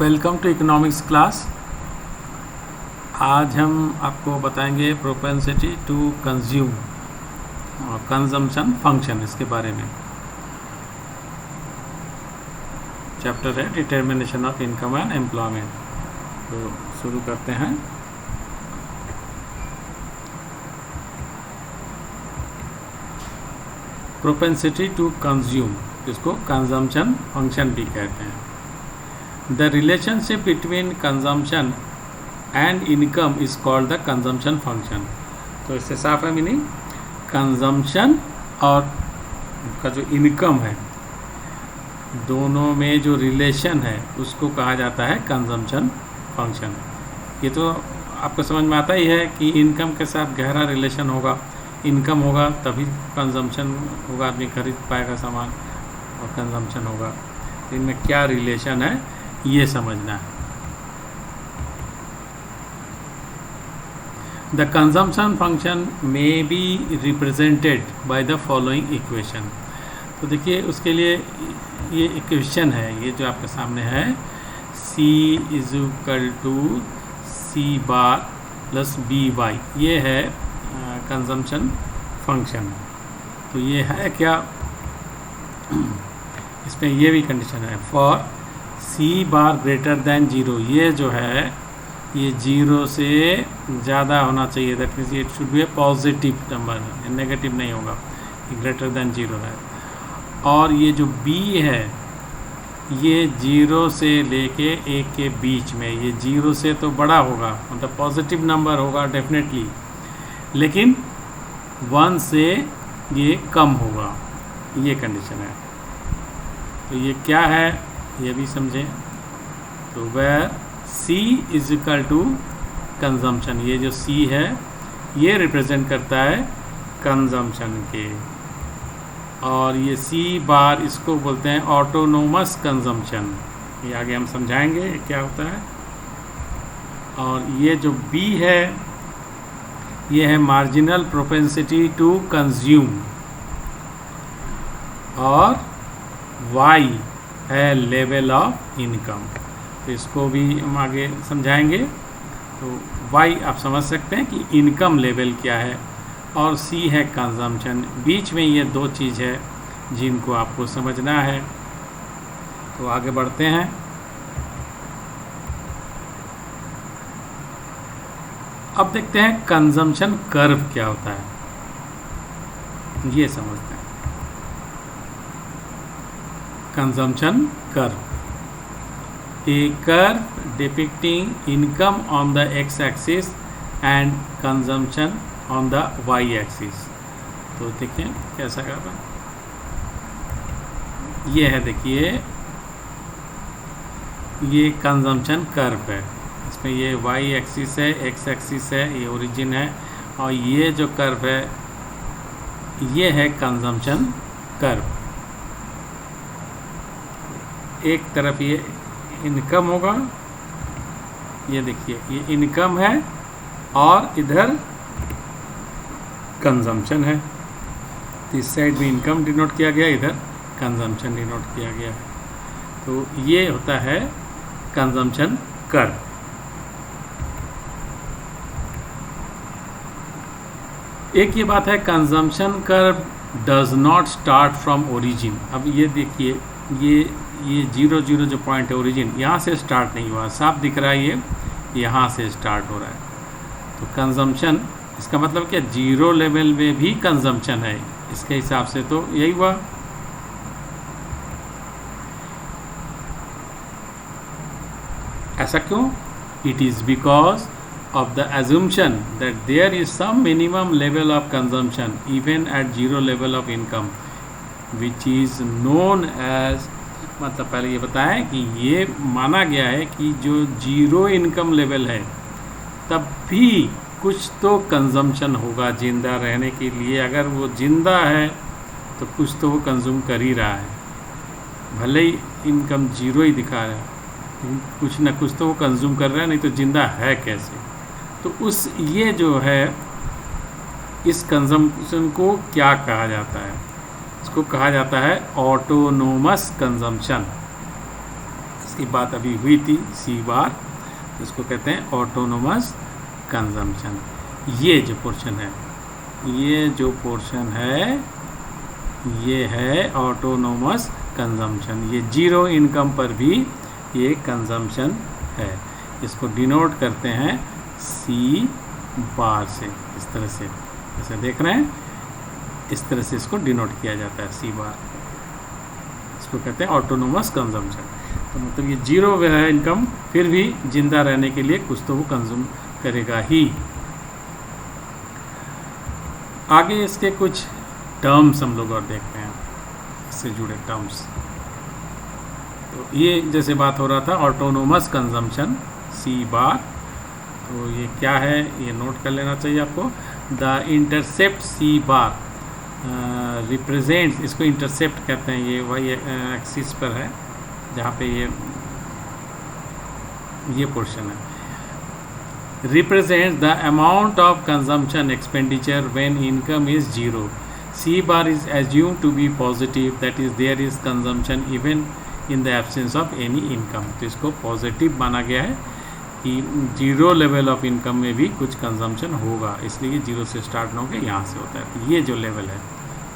Welcome to economics class. आज हम आपको बताएंगे प्रोपेंसिटी टू कंज्यूम और कंजम्पशन फंक्शन, इसके बारे में। चैप्टर है determination of income and employment. तो शुरू करते हैं। प्रोपेंसिटी टू कंज्यूम, इसको कंजम्पशन फंक्शन भी कहते हैं। The relationship between consumption and income is called the consumption function। तो इससे साफ है मीनिंग, कंजम्पशन और का जो इनकम है दोनों में जो रिलेशन है उसको कहा जाता है कंजम्पशन फंक्शन। ये तो आपको समझ में आता ही है कि इनकम के साथ गहरा रिलेशन होगा। इनकम होगा तभी कंजम्पशन होगा, आदमी खरीद पाएगा सामान और कंजम्पशन होगा। इनमें क्या रिलेशन है ये समझना है। The consumption function may be represented by the following equation. तो देखिए उसके लिए ये इक्वेशन है, ये जो आपके सामने है, C = C bar plus BY, ये है कंजम्पशन फंक्शन। तो ये है क्या, इसमें ये भी कंडीशन है, for C bar greater than 0। ये जो है ये 0 से ज़्यादा होना चाहिए, that means it should be A positive number, negative नहीं होगा, ग्रेटर देन 0 है। और ये जो B है ये 0 से लेके 1 के बीच में, ये 0 से तो बड़ा होगा, मतलब पॉजिटिव नंबर होगा डेफिनेटली, लेकिन 1 से ये कम होगा, ये कंडीशन है। तो ये क्या है ये भी समझें। तो वेयर C = कंजम्पशन, ये जो C है ये रिप्रेजेंट करता है कंजम्पशन के, और ये C बार इसको बोलते हैं ऑटोनोमस कंजम्पशन। ये आगे हम समझाएंगे क्या होता है। और ये जो B है ये है मार्जिनल प्रोपेंसिटी टू कंज्यूम, और Y है लेवल ऑफ इनकम। तो इसको भी हम आगे समझाएंगे। तो Y आप समझ सकते हैं कि इनकम लेवल क्या है, और C है कंजम्पशन। बीच में ये दो चीज़ है जिनको आपको समझना है। तो आगे बढ़ते हैं। अब देखते हैं कंजम्पशन कर्व क्या होता है, ये समझते हैं। Consumption curve, a curve depicting income on the x-axis and consumption on the y-axis। तो देखिए कैसा कर्व है, ये है, देखिए ये कंजम्पशन कर्व है। इसमें ये y-axis है, x-axis है, ये ओरिजिन है, और ये जो कर्व है ये है कंजम्पशन कर्व। एक तरफ ये इनकम होगा, ये देखिए ये इनकम है, और इधर कंजम्पशन है। तो इस साइड भी इनकम डिनोट किया गया, इधर कंजम्पशन डिनोट किया गया। तो ये होता है कंजम्पशन कर्व। एक ये बात है, consumption curve does not start from origin. अब ये देखिए ये 0 जो पॉइंट है ओरिजिन, यहाँ से स्टार्ट नहीं हुआ, साफ दिख रहा है, ये यहाँ से स्टार्ट हो रहा है। तो कंजम्पशन, इसका मतलब क्या, 0 लेवल में भी कंजम्पशन है, इसके हिसाब से तो यही हुआ। ऐसा क्यों? It is because of the assumption that there is some minimum level of consumption even at 0 level of income, which is known as, मतलब पहले ये बताएं कि ये माना गया है कि जो 0 इनकम लेवल है तब भी कुछ तो कंजम्पशन होगा जिंदा रहने के लिए। अगर वो जिंदा है तो कुछ तो वो कंज्यूम कर ही रहा है, भले ही इनकम 0 ही दिखा रहा है, कुछ ना कुछ तो वो कंज्यूम कर रहा है, नहीं तो जिंदा है कैसे। तो उस ये जो है इस कंजम्पशन को क्या कहा जाता है, इसको कहा जाता है ऑटोनोमस कंजम्पशन। इसकी बात अभी हुई थी सी बार, इसको कहते हैं ऑटोनोमस कंजम्पशन। ये जो पोर्शन है ये है ऑटोनोमस कंजम्पशन। ये जीरो इनकम पर भी ये कंजम्पशन है। इसको डिनोट करते हैं सी बार से, इस तरह से, जैसे देख रहे हैं इस तरह से इसको डिनोट किया जाता है सी बार। इसको कहते हैं ऑटोनोमस कंजम्पशन। तो मतलब ये जीरो है इनकम, फिर भी जिंदा रहने के लिए कुछ तो वो कंज्यूम करेगा ही। आगे इसके कुछ टर्म्स हम लोग और देखते हैं, इससे जुड़े टर्म्स। तो ये जैसे बात हो रहा था ऑटोनोमस कंजम्पशन सी बार, तो ये क्या है ये नोट कर लेना चाहिए आपको। The intercept C bar represents, इसको इंटरसेप्ट कहते हैं, ये वही एक्सिस पर है जहाँ पे ये पोर्शन है। represents the amount of consumption expenditure when income is zero. C bar is assumed to be positive, that is there is consumption even in the absence of any income. तो इसको positive माना गया है कि zero level of income में भी कुछ consumption होगा, इसलिए जीरो से स्टार्ट ना होकर यहाँ से होता है। तो ये जो लेवल है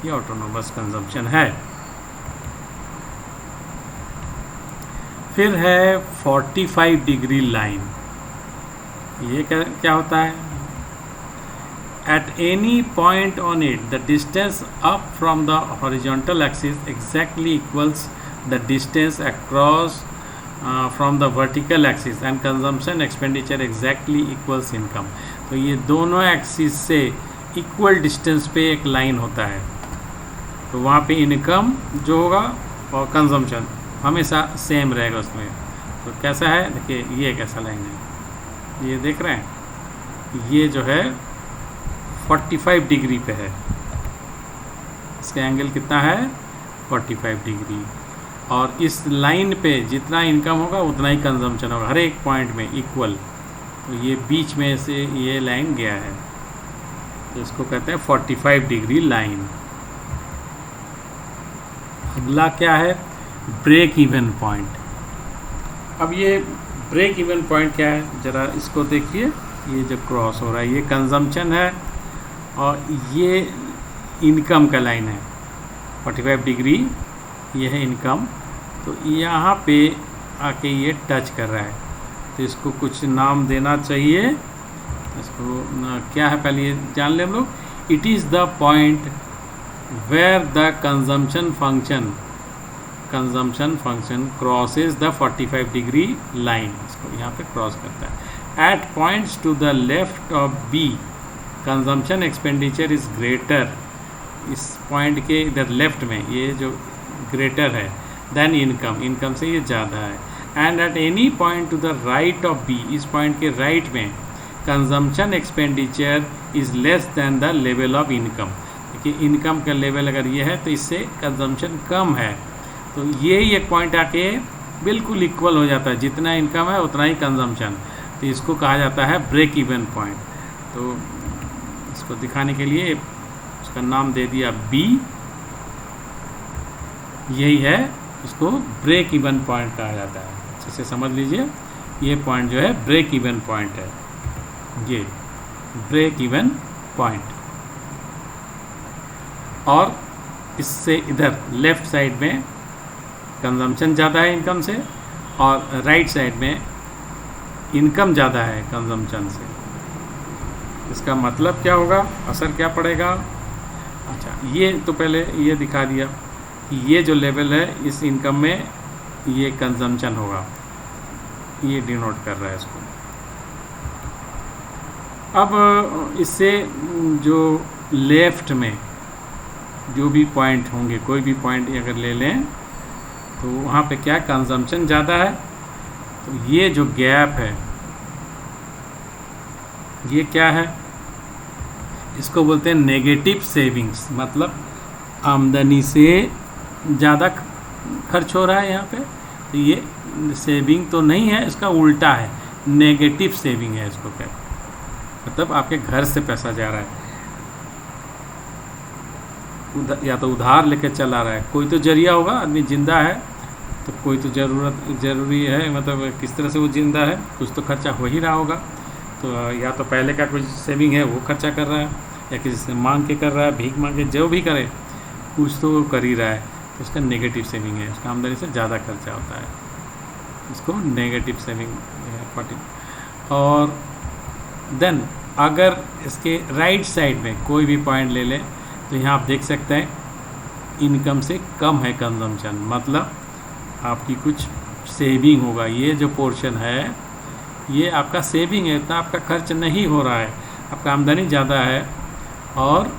ये ऑटोनोमस कंजम्पशन है। फिर है 45 डिग्री लाइन। ये क्या होता है? At any point on it, the distance up from the horizontal axis exactly equals the distance across from the vertical axis, and consumption expenditure exactly equals income. तो ये दोनों एक्सिस से इक्वल डिस्टेंस पे एक लाइन होता है, तो वहाँ पे इनकम जो होगा और कंजम्पशन हमेशा सेम रहेगा उसमें। तो कैसा है देखिए, ये कैसा लाइन है, ये देख रहे हैं, ये जो है 45 डिग्री पे है, इसका एंगल कितना है 45 डिग्री, और इस लाइन पे जितना इनकम होगा उतना ही कंजम्पशन होगा, हर एक पॉइंट में इक्वल। तो ये बीच में से ये लाइन गया है, तो इसको कहते हैं 45 डिग्री लाइन। अगला क्या है? Break even point. अब ये ब्रेक इवन पॉइंट क्या है, ज़रा इसको देखिए। ये जो क्रॉस हो रहा है ये कंजम्पशन है और ये इनकम का लाइन है, 45 डिग्री ये है इनकम। तो यहाँ पे आके ये टच कर रहा है, तो इसको कुछ नाम देना चाहिए। इसको क्या है पहले ये जान लें हम लोग। It is the point where the consumption function crosses the 45 degree line, इसको यहाँ पे क्रॉस करता है। At points to the left of B consumption expenditure is greater, इस पॉइंट के इधर लेफ्ट में ये जो ग्रेटर है देन इनकम से ये ज़्यादा है। And at any point to the right of B, इस पॉइंट के राइट में consumption expenditure is less than the level of income. देखिए इनकम का लेवल अगर ये है तो इससे कंजम्पशन कम है, तो ये एक पॉइंट आके बिल्कुल इक्वल हो जाता है, जितना इनकम है उतना ही कंजम्पशन। तो इसको कहा जाता है ब्रेक इवन पॉइंट। तो इसको दिखाने के लिए उसका नाम दे दिया बी, यही है, इसको ब्रेक इवन पॉइंट कहा जाता है। अच्छे से समझ लीजिए, ये पॉइंट जो है ब्रेक इवन पॉइंट है, ये ब्रेक इवन पॉइंट। और इससे इधर लेफ्ट साइड में कंजम्पशन ज़्यादा है इनकम से, और राइट साइड में इनकम ज़्यादा है कंजम्पशन से। इसका मतलब क्या होगा, असर क्या पड़ेगा? अच्छा, ये तो पहले ये दिखा दिया कि ये जो लेवल है इस इनकम में ये कंजम्पशन होगा, ये डिनोट कर रहा है इसको। अब इससे जो लेफ्ट में जो भी पॉइंट होंगे, कोई भी पॉइंट अगर ले लें तो वहाँ पे क्या कंजम्पशन ज़्यादा है, तो ये जो गैप है ये क्या है, इसको बोलते हैं नेगेटिव सेविंग्स। मतलब आमदनी से ज़्यादा खर्च हो रहा है यहाँ पे, तो ये सेविंग तो नहीं है, इसका उल्टा है, नेगेटिव सेविंग है इसको क्या, मतलब आपके घर से पैसा जा रहा है, या तो उधार लेके चला रहा है। कोई तो जरिया होगा, आदमी जिंदा है तो कोई तो ज़रूरी है, मतलब किस तरह से वो जिंदा है, कुछ तो खर्चा हो ही रहा होगा। तो या तो पहले का कुछ सेविंग है वो खर्चा कर रहा है, या किसी से मांग के कर रहा है, भीख मांग के, जो भी करे कुछ तो वो कर ही रहा है, तो उसका नेगेटिव सेविंग है, उसका आमदनी से ज़्यादा खर्चा होता है, उसको नेगेटिव सेविंग है 40। और देन अगर इसके राइट साइड में कोई भी पॉइंट ले लें तो यहाँ आप देख सकते हैं इनकम से कम है कंजम्पशन, मतलब आपकी कुछ सेविंग होगा। ये जो पोर्शन है ये आपका सेविंग है, इतना आपका खर्च नहीं हो रहा है, आपका आमदनी ज़्यादा है और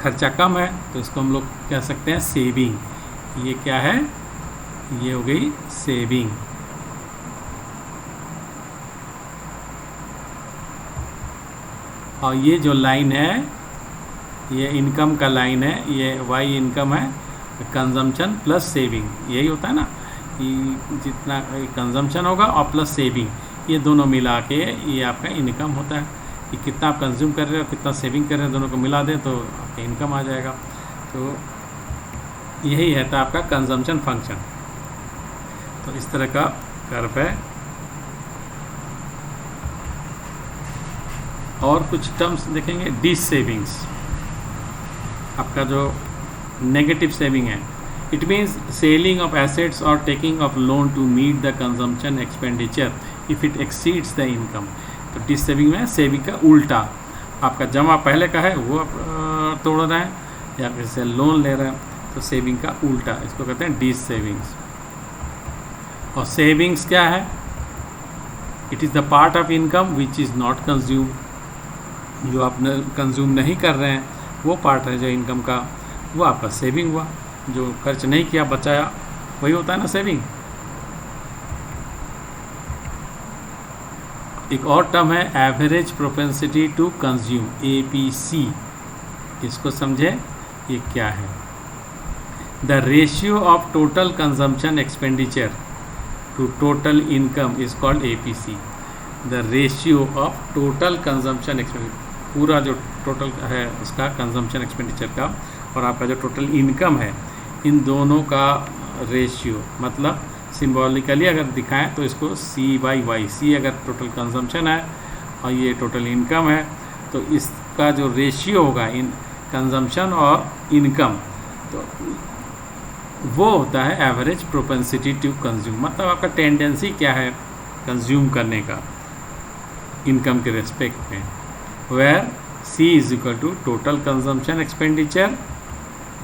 खर्चा कम है, तो इसको हम लोग कह सकते हैं सेविंग। ये क्या है, ये हो गई सेविंग। और ये जो लाइन है ये इनकम का लाइन है, ये वाई इनकम है, कंजम्पशन प्लस सेविंग, यही होता है ना, ये जितना कंजम्पशन होगा और प्लस सेविंग, ये दोनों मिला के ये आपका इनकम होता है। कि कितना आप कंज्यूम कर रहे हो, कितना सेविंग कर रहे हो, दोनों को मिला दें तो आपका इनकम आ जाएगा। तो यही है था आपका कंजम्पशन फंक्शन। तो इस तरह का कर्व है। और कुछ टर्म्स देखेंगे। डिस सेविंग्स, आपका जो नेगेटिव सेविंग है, it means selling of assets और taking of loan to meet the consumption expenditure if it exceeds the income. तो डिस सेविंग में सेविंग का उल्टा, आपका जमा पहले का है वो आप तोड़ रहे हैं या फिर से लोन ले रहे हैं, तो सेविंग का उल्टा, इसको कहते हैं डिस सेविंग्स। और सेविंग्स क्या है, it is the part of income which is not consume, जो आप कंज्यूम नहीं कर रहे हैं वो पार्ट है जो इनकम का, वो आपका सेविंग हुआ। जो खर्च नहीं किया बचाया वही होता है ना सेविंग। एक और टर्म है average propensity to consume, APC। इसको समझे, ये क्या है। The ratio of total consumption expenditure to total income is called APC। The ratio of total consumption expenditure, पूरा जो टोटल है उसका कंजम्पशन एक्सपेंडिचर का और आपका जो टोटल इनकम है, इन दोनों का रेशियो, मतलब सिंबॉलिकली अगर दिखाएं तो इसको C/Y, C अगर टोटल कंजम्पशन है और ये टोटल इनकम है, तो इसका जो रेशियो होगा इन कंजम्पशन और इनकम, तो वो होता है एवरेज प्रोपेंसिटी टू कंज्यूम। मतलब आपका टेंडेंसी क्या है कंज्यूम करने का इनकम के रेस्पेक्ट में, where C is equal to total consumption expenditure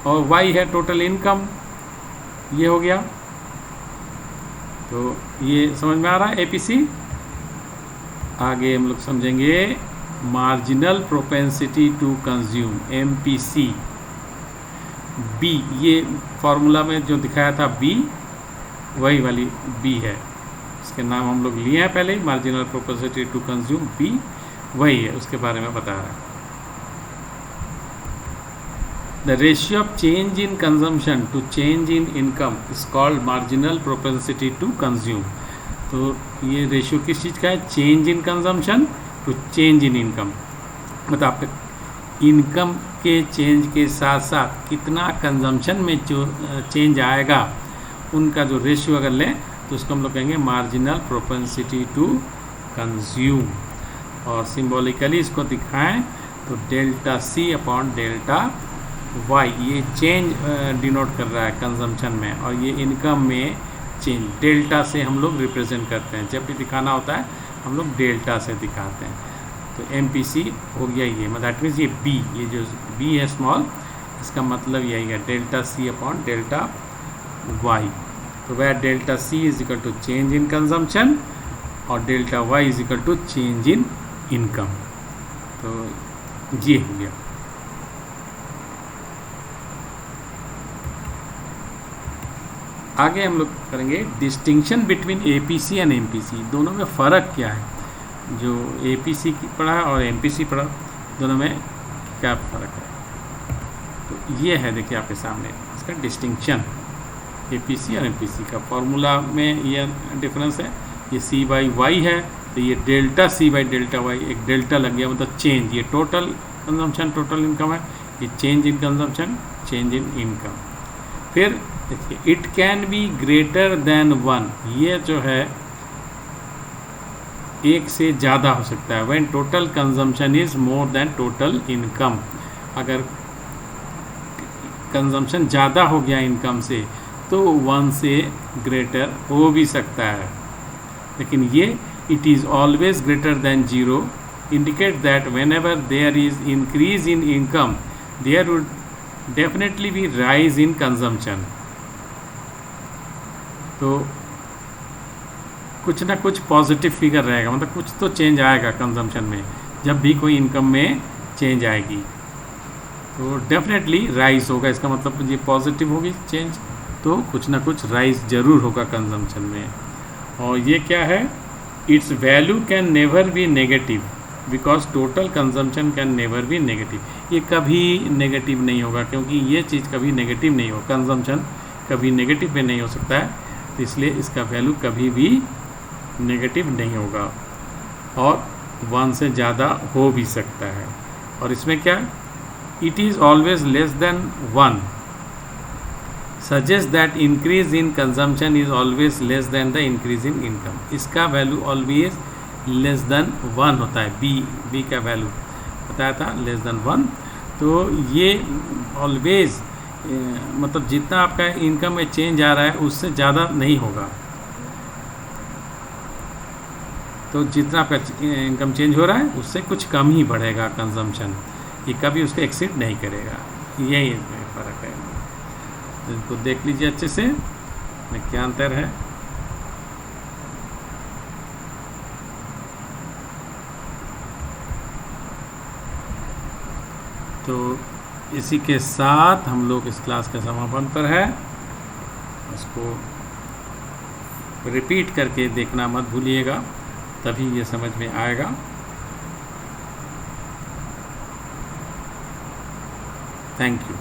और Y है टोटल इनकम। ये हो गया, तो ये समझ में आ रहा है APC। आगे हम लोग समझेंगे marginal propensity to consume, MPC। B, ये फॉर्मूला में जो दिखाया था B, वही वाली B है, इसके नाम हम लोग लिए हैं पहले ही, marginal propensity to consume B वही है, उसके बारे में बता रहा है। The ratio of change in consumption to change in income is called marginal propensity to consume। तो ये रेशियो किस चीज़ का है, change in consumption to change in income, मतलब आपके इनकम के चेंज के साथ साथ कितना कंजम्पशन में जो चेंज आएगा, उनका जो रेशियो अगर लें तो उसको हम लोग कहेंगे मार्जिनल प्रोपेंसिटी टू कंज्यूम। और सिंबॉलिकली इसको दिखाएं तो delta C upon delta Y, ये चेंज डिनोट कर रहा है कंजम्पशन में, और ये इनकम में चेंज डेल्टा से हम लोग रिप्रेजेंट करते हैं। जब भी दिखाना होता है हम लोग डेल्टा से दिखाते हैं। तो MPC हो गया ये, मतलब दैट मीन्स ये B, ये जो B है स्मॉल, इसका मतलब यही है delta C upon delta Y। तो वह delta C is equal to change in consumption और delta Y is equal to change in income. तो ये हो गया। आगे हम लोग करेंगे distinction between APC and MPC, दोनों में फ़र्क क्या है। जो APC की पढ़ा और MPC पढ़ा, दोनों में क्या फ़र्क है, तो ये है देखिए आपके सामने इसका डिस्टिंक्शन APC और MPC का। फॉर्मूला में ये डिफरेंस है, ये C/Y है, तो ये डेल्टा C/डेल्टा Y, एक डेल्टा लग गया, मतलब चेंज, ये टोटल कंजम्पशन टोटल इनकम है, ये change in consumption change in income. फिर देखिए it can be greater than 1, ये जो है एक से ज़्यादा हो सकता है। When total consumption is more than total income, अगर कंजम्पशन ज़्यादा हो गया इनकम से तो 1 से ग्रेटर हो भी सकता है। लेकिन ये it is always greater than 0 indicate that whenever there is increase in income there would definitely be rise in consumption. तो कुछ ना कुछ पॉजिटिव फिगर रहेगा, मतलब कुछ तो चेंज आएगा कंजम्पशन में जब भी कोई इनकम में चेंज आएगी, तो डेफिनेटली राइज होगा। इसका मतलब ये पॉजिटिव होगी चेंज, तो कुछ ना कुछ राइज जरूर होगा कंजम्पशन में। और ये क्या है, it's value can never be negative because total consumption can never be negative. ये कभी नेगेटिव नहीं होगा क्योंकि ये चीज़ कभी नेगेटिव नहीं होगा, कंजम्पशन कभी नेगेटिव में नहीं हो सकता है, तो इसलिए इसका वैल्यू कभी भी नेगेटिव नहीं होगा और 1 से ज़्यादा हो भी सकता है। और इसमें क्या, it is always less than 1 suggest that increase in consumption is always less than the increase in income. इसका वैल्यू ऑलवेज लेस देन 1 होता है। बी का वैल्यू बताया था लेस देन 1, तो ये ऑलवेज मतलब जितना आपका इनकम में चेंज आ रहा है उससे ज़्यादा नहीं होगा। तो जितना आपका इनकम चेंज हो रहा है उससे कुछ कम ही बढ़ेगा कंजम्पशन, ये कभी उसको एक्सीड नहीं करेगा। यही फ़र्क है। तो इनको देख लीजिए अच्छे से क्या अंतर है। तो इसी के साथ हम लोग इस क्लास के समापन पर है। इसको रिपीट करके देखना मत भूलिएगा, तभी ये समझ में आएगा। Thank you.